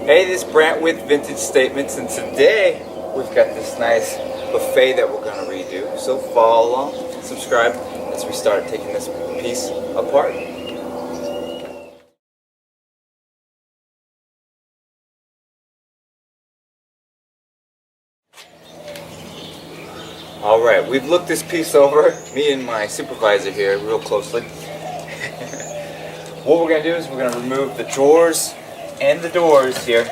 Hey, this is Brant with Vintage Statements, and today we've got this nice buffet that we're going to redo. So follow along, subscribe as we start taking this piece apart. Alright, we've looked this piece over, me and my supervisor here, real closely. What we're going to do is we're going to remove the drawers and the doors here,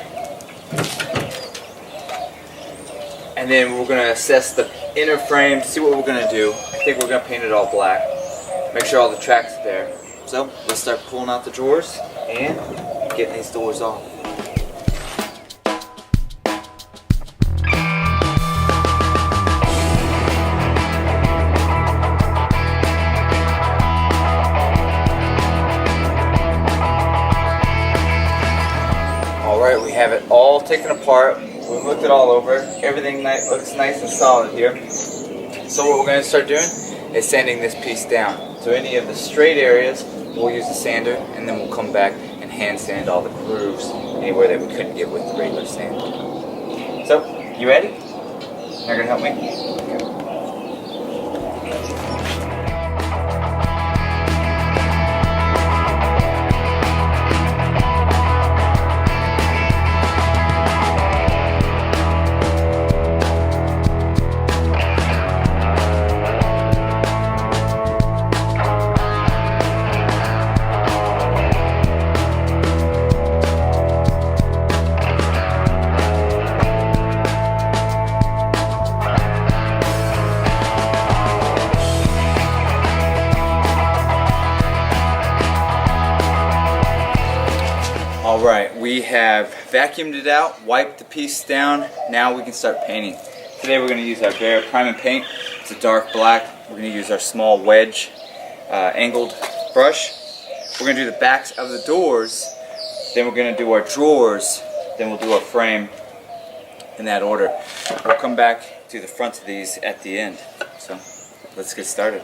and then we're going to assess the inner frame, see what we're going to do. I think we're going to paint it all black, make sure all the tracks are there. So let's start pulling out the drawers and getting these doors off. Alright, we have it all taken apart. We've looked it all over. Everything looks nice and solid here. So what we're going to start doing is sanding this piece down. So any of the straight areas, we'll use the sander, and then we'll come back and hand sand all the grooves anywhere that we couldn't get with the regular sand. So, you ready? You're going to help me? Okay. Alright, we have vacuumed it out, wiped the piece down, now we can start painting. Today we're going to use our Bare Prime and Paint. It's a dark black. We're going to use our small wedge angled brush. We're going to do the backs of the doors, then we're going to do our drawers, then we'll do our frame in that order. We'll come back to the front of these at the end. So let's get started.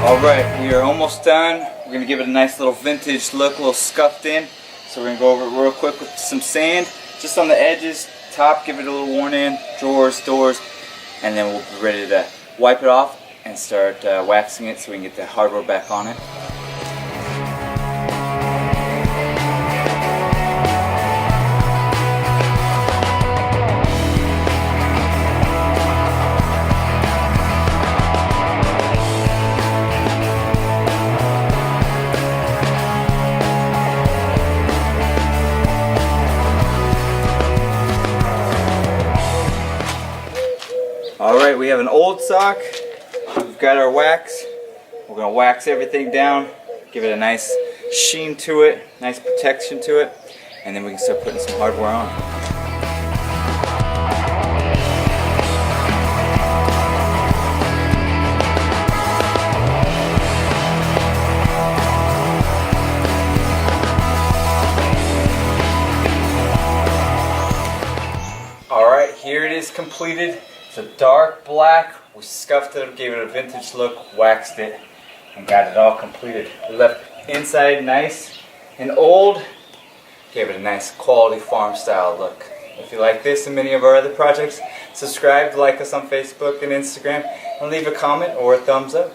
Alright, we are almost done. We're going to give it a nice little vintage look, a little scuffed in. So we're going to go over it real quick with some sand, just on the edges, top, give it a little worn in, drawers, doors, and then we'll be ready to wipe it off and start waxing it so we can get the hardware back on it. Alright, we have an old sock. We've got our wax. We're going to wax everything down, give it a nice sheen to it, nice protection to it, and then we can start putting some hardware on. Alright, here it is completed. It's a dark black. We scuffed it up, gave it a vintage look, waxed it, and got it all completed. We left inside nice and old. Gave it a nice quality farm style look. If you like this and many of our other projects, subscribe, like us on Facebook and Instagram, and leave a comment or a thumbs up.